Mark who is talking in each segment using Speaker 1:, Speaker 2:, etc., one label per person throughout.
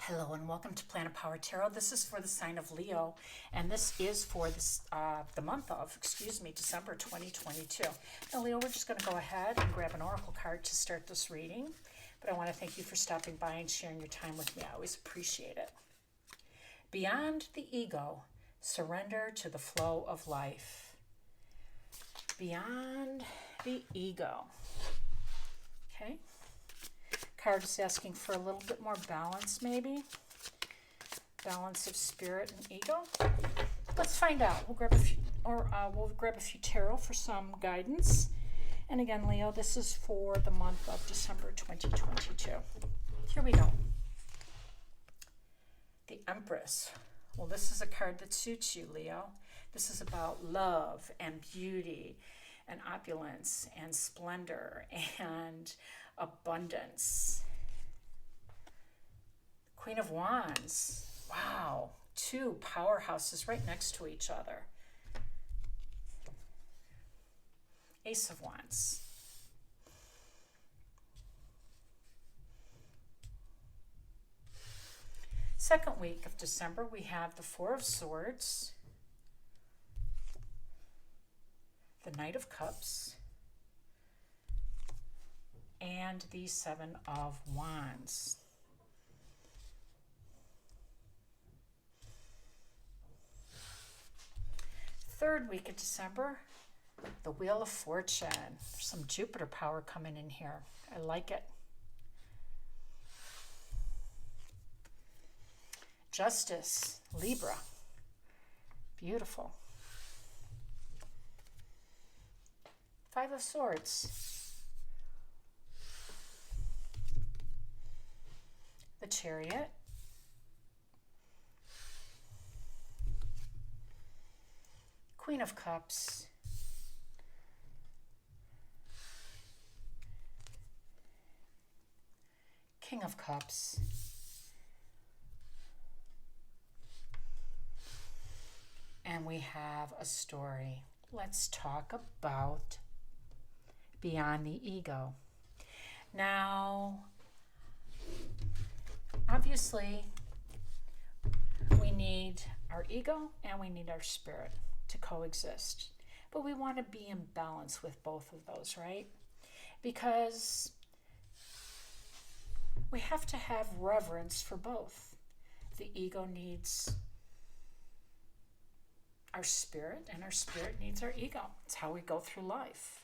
Speaker 1: Hello and welcome to Planet Power Tarot. This is for the sign of Leo, and this is for this, the month of, December 2022. Now, Leo, we're just going to go ahead and grab an oracle card to start this reading, but I want to thank you for stopping by and sharing your time with me. I always appreciate it. Beyond the ego, surrender to the flow of life. Beyond the ego. Okay. Card is asking for a little bit more balance, maybe. Balance of spirit and ego. Let's find out. We'll grab a few tarot for some guidance. And again, Leo, this is for the month of December 2022. Here we go. The Empress. Well, this is a card that suits you, Leo. This is about love and beauty and opulence and splendor and abundance. Queen of Wands. Wow. Two powerhouses right next to each other. Ace of Wands. Second week of December, we have the Four of Swords, the Knight of Cups, and the Seven of Wands. Third week of December, the Wheel of Fortune. There's some Jupiter power coming in here. I like it. Justice, Libra. Beautiful. Five of Swords. The Chariot. Queen of Cups. King of Cups. And we have a story. Let's talk about beyond the ego. Now, obviously, we need our ego and we need our spirit to coexist. But we want to be in balance with both of those, right? Because we have to have reverence for both. The ego needs our spirit, and our spirit needs our ego. It's how we go through life.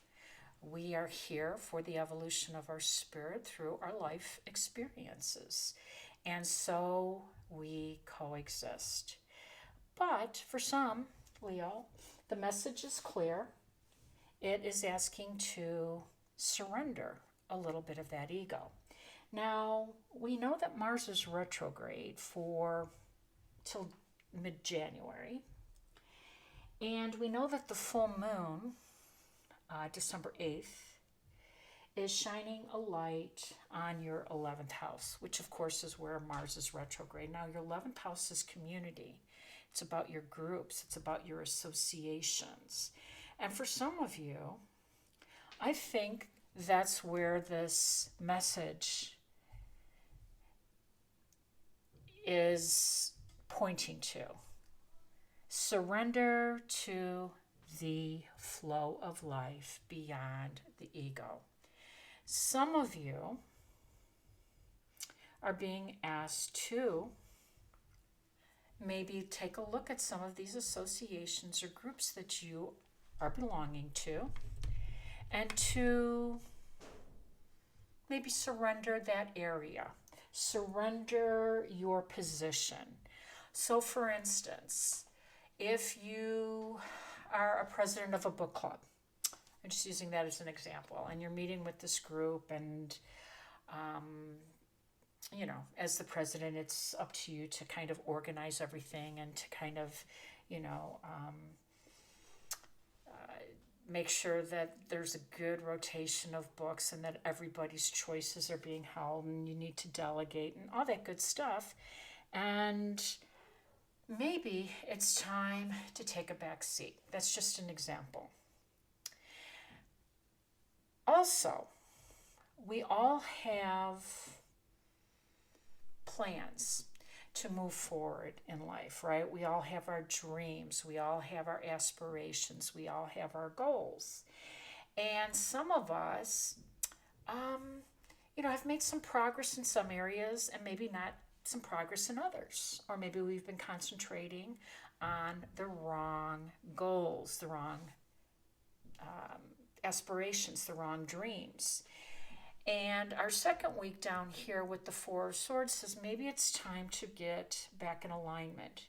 Speaker 1: We are here for the evolution of our spirit through our life experiences. And so we coexist. But for some, Leo, the message is clear. It is asking to surrender a little bit of that ego. Now, we know that Mars is retrograde till mid-January. And we know that the full moon, December 8th, is shining a light on your 11th house, which of course is where Mars is retrograde. Now, your 11th house is community. It's about your groups. It's about your associations. And for some of you, I think that's where this message is pointing to. Surrender to the flow of life beyond the ego. Some of you are being asked to maybe take a look at some of these associations or groups that you are belonging to and to maybe surrender that area, surrender your position. So for instance, if you are a president of a book club, I'm just using that as an example, and you're meeting with this group and as the president, it's up to you to kind of organize everything and to kind of, make sure that there's a good rotation of books and that everybody's choices are being held, and you need to delegate and all that good stuff. And maybe it's time to take a back seat. That's just an example. Also, we all have plans. to move forward in life, right? We all have our dreams, we all have our aspirations, we all have our goals. And some of us, have made some progress in some areas and maybe not some progress in others. Or maybe we've been concentrating on the wrong goals, the wrong aspirations, the wrong dreams. And our second week down here with the Four of Swords says maybe it's time to get back in alignment,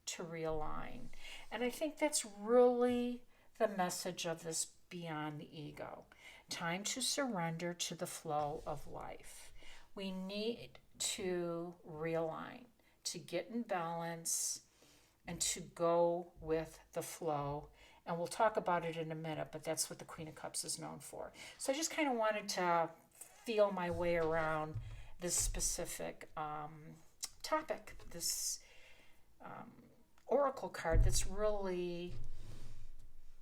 Speaker 1: to realign. And I think that's really the message of this Beyond the Ego. Time to surrender to the flow of life. We need to realign, to get in balance, and to go with the flow. And we'll talk about it in a minute, but that's what the Queen of Cups is known for. So I just kind of wanted to feel my way around this specific topic, this oracle card that's really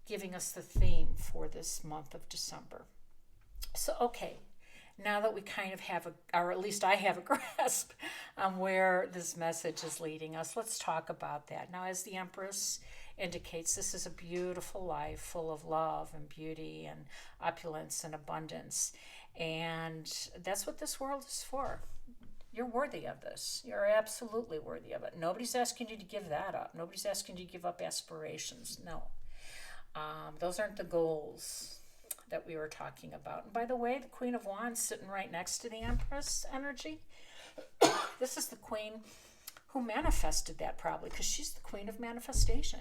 Speaker 1: giving us the theme for this month of December. So, okay, now that we kind of have or at least I have a grasp on where this message is leading us, let's talk about that. Now, as the Empress indicates, this is a beautiful life full of love and beauty and opulence and abundance. And that's what this world is for. You're worthy of this. You're absolutely worthy of it. Nobody's asking you to give that up. Nobody's asking you to give up aspirations. No. Those aren't the goals that we were talking about. And by the way, the Queen of Wands sitting right next to the Empress energy. This is the Queen who manifested that probably, because she's the Queen of manifestation.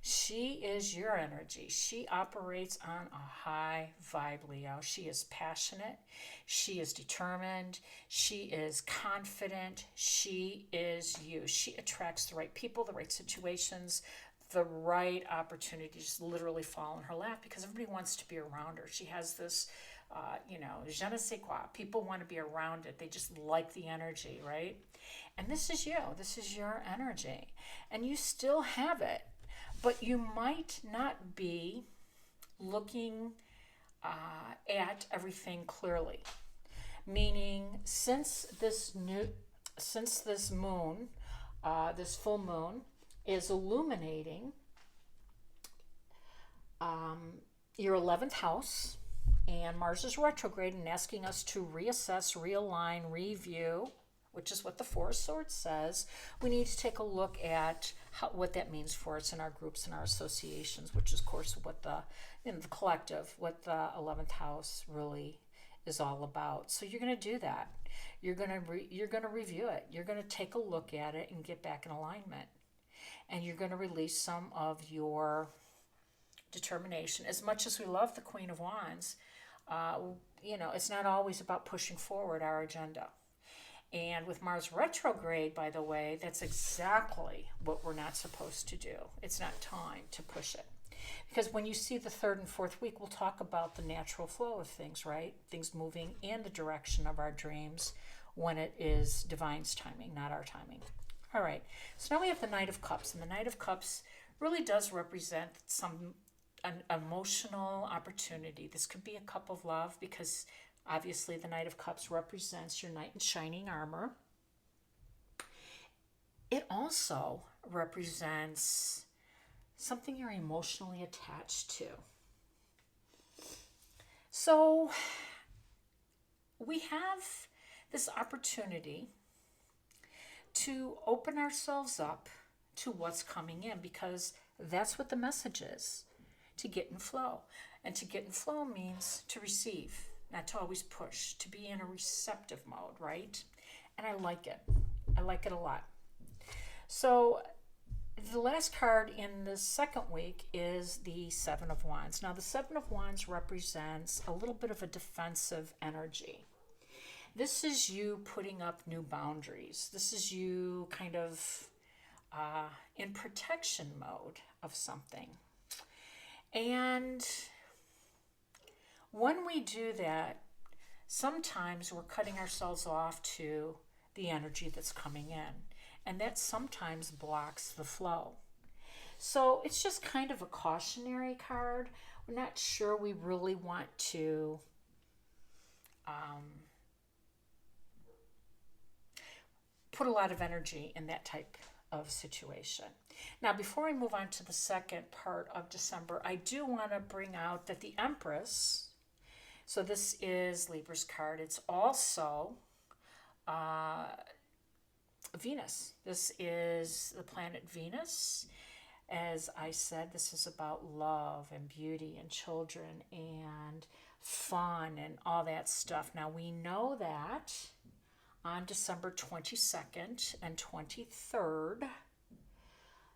Speaker 1: She is your energy. She operates on a high vibe, Leo. She is passionate. She is determined. She is confident. She is you. She attracts the right people, the right situations, the right opportunities literally fall in her lap because everybody wants to be around her. She has this, je ne sais quoi. People want to be around it. They just like the energy, right? And this is you. This is your energy. And you still have it, but you might not be looking at everything clearly. Meaning, since this moon, this full moon, is illuminating your 11th house, and Mars is retrograde and asking us to reassess, realign, review, which is what the Four of Swords says. We need to take a look at what that means for us in our groups and our associations, which is, of course, what the collective, what the 11th house really is all about. So you're going to do that. You're going to review it. You're going to take a look at it and get back in alignment. And you're going to release some of your determination. As much as we love the Queen of Wands, it's not always about pushing forward our agenda. And with Mars retrograde, by the way, that's exactly what we're not supposed to do. It's not time to push it. Because when you see the third and fourth week, we'll talk about the natural flow of things, right? Things moving in the direction of our dreams when it is divine's timing, not our timing. All right, so now we have the Knight of Cups, and the Knight of Cups really does represent an emotional opportunity. This could be a cup of love because obviously the Knight of Cups represents your knight in shining armor. It also represents something you're emotionally attached to. So we have this opportunity to open ourselves up to what's coming in, because that's what the message is, to get in flow. And to get in flow means to receive, not to always push, to be in a receptive mode, right? And I like it. I like it a lot. So the last card in the second week is the Seven of Wands. Now the Seven of Wands represents a little bit of a defensive energy. This is you putting up new boundaries. This is you kind of in protection mode of something. And when we do that, sometimes we're cutting ourselves off to the energy that's coming in. And that sometimes blocks the flow. So it's just kind of a cautionary card. We're not sure we really want to put a lot of energy in that type of situation. Now, before I move on to the second part of December, I do want to bring out that the Empress, so this is Libra's card, it's also Venus. This is the planet Venus. As I said, this is about love and beauty and children and fun and all that stuff. Now, we know that on December 22nd and 23rd,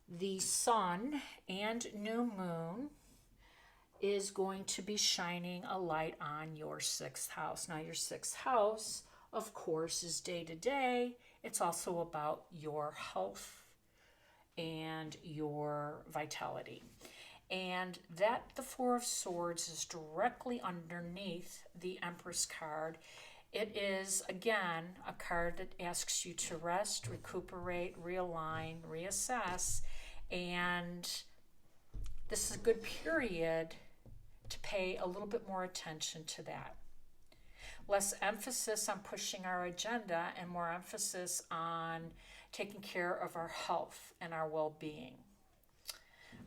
Speaker 1: the sun and new moon is going to be shining a light on your sixth house. Now, your sixth house, of course, is day to day. It's also about your health and your vitality. And that the Four of Swords is directly underneath the Empress card. It is, again, a card that asks you to rest, recuperate, realign, reassess, and this is a good period to pay a little bit more attention to that. Less emphasis on pushing our agenda and more emphasis on taking care of our health and our well-being.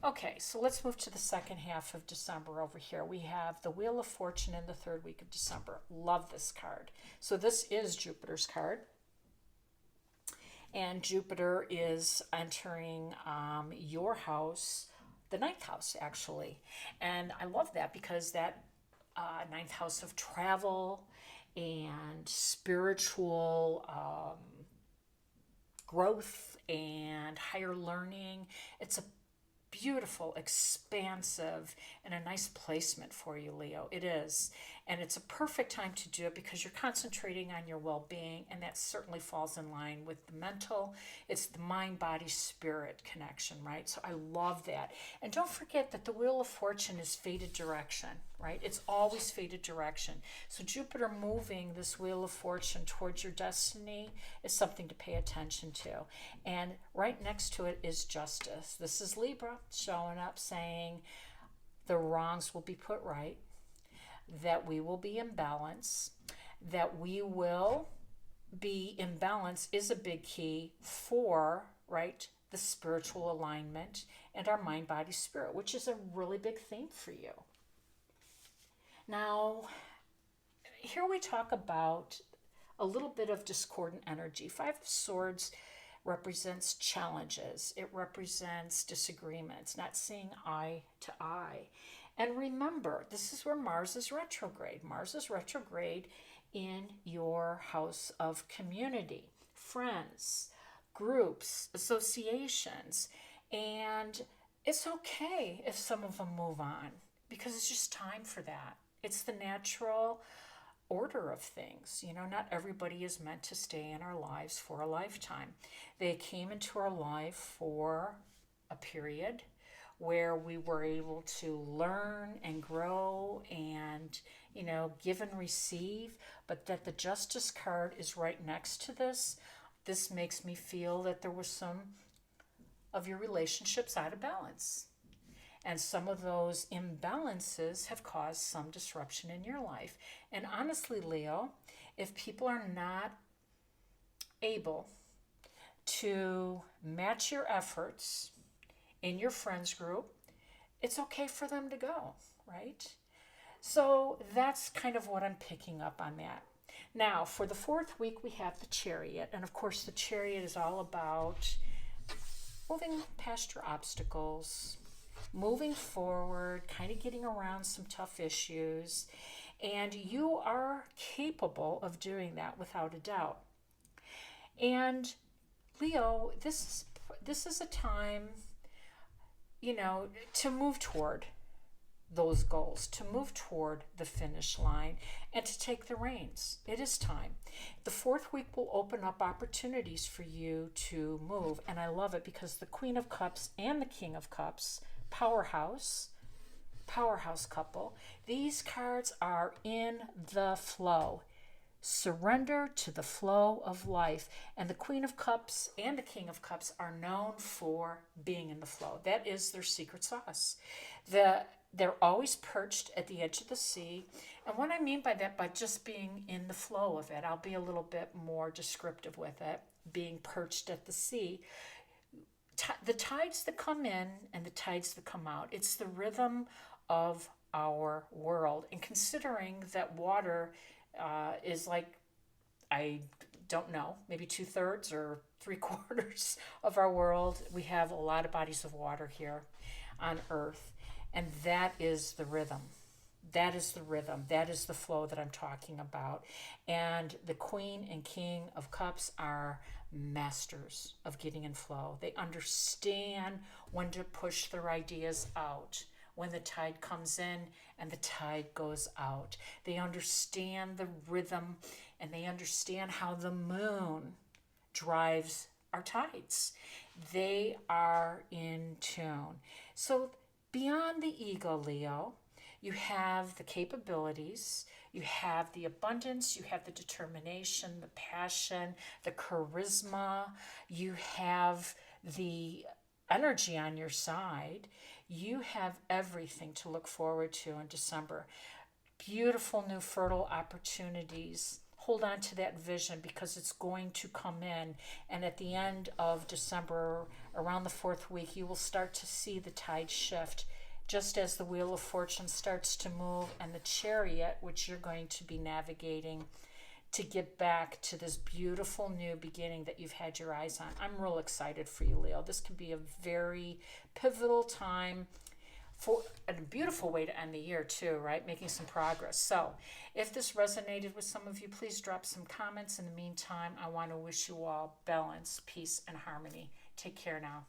Speaker 1: Okay, so let's move to the second half of December over here. We have the Wheel of Fortune in the third week of December. Love this card. So this is Jupiter's card. And Jupiter is entering your house, the ninth house, actually. And I love that because that ninth house of travel and spiritual growth and higher learning. It's a beautiful, expansive, and a nice placement for you, Leo. It is. And it's a perfect time to do it because you're concentrating on your well-being, and that certainly falls in line with the mental. It's the mind, body, spirit connection, right? So I love that. And don't forget that the Wheel of Fortune is fated direction, right? It's always fated direction. So Jupiter moving this Wheel of Fortune towards your destiny is something to pay attention to. And right next to it is Justice. This is Libra showing up saying the wrongs will be put right, that we will be in balance, that we will be in balance is a big key for, right, the spiritual alignment and our mind, body, spirit, which is a really big theme for you. Now, here we talk about a little bit of discordant energy. Five of Swords represents challenges. It represents disagreements, not seeing eye to eye. And remember, this is where Mars is retrograde. Mars is retrograde in your house of community, friends, groups, associations. And it's okay if some of them move on because it's just time for that. It's the natural order of things. You know, not everybody is meant to stay in our lives for a lifetime. They came into our life for a period where we were able to learn and grow and, you know, give and receive, but that the Justice card is right next to this. This makes me feel that there was some of your relationships out of balance. And some of those imbalances have caused some disruption in your life. And honestly, Leo, if people are not able to match your efforts in your friends group, it's okay for them to go, right? So that's kind of what I'm picking up on that. Now, for the fourth week, we have the Chariot. And of course, the Chariot is all about moving past your obstacles, moving forward, kind of getting around some tough issues. And you are capable of doing that without a doubt. And Leo, this is a time, you know, to move toward those goals, to move toward the finish line, and to take the reins. It is time. The fourth week will open up opportunities for you to move, and I love it because the Queen of Cups and the King of Cups, powerhouse couple, these cards are in the flow. Surrender to the flow of life. And the Queen of Cups and the King of Cups are known for being in the flow. That is their secret sauce. They're always perched at the edge of the sea. And what I mean by that, by just being in the flow of it, I'll be a little bit more descriptive with it. being perched at the sea. The tides that come in and the tides that come out, it's the rhythm of our world. And considering that water is like, I don't know, maybe 2/3 or 3/4 of our world, we have a lot of bodies of water here on Earth. And that is the rhythm. That is the rhythm. That is the flow that I'm talking about. And the Queen and King of Cups are masters of getting in flow. They understand when to push their ideas out, when the tide comes in and the tide goes out. They understand the rhythm, and they understand how the moon drives our tides. They are in tune. So beyond the ego, Leo, you have the capabilities, you have the abundance, you have the determination, the passion, the charisma, you have the energy on your side. You have everything to look forward to in December. Beautiful new fertile opportunities. Hold on to that vision, because it's going to come in. And at the end of December, around the 4th week, you will start to see the tide shift, just as the Wheel of Fortune starts to move, and the Chariot, which you're going to be navigating to get back to this beautiful new beginning that you've had your eyes on. I'm real excited for you, Leo. This can be a very pivotal time, for a beautiful way to end the year too, right? Making some progress. So if this resonated with some of you, please drop some comments. In the meantime, I want to wish you all balance, peace, and harmony. Take care now.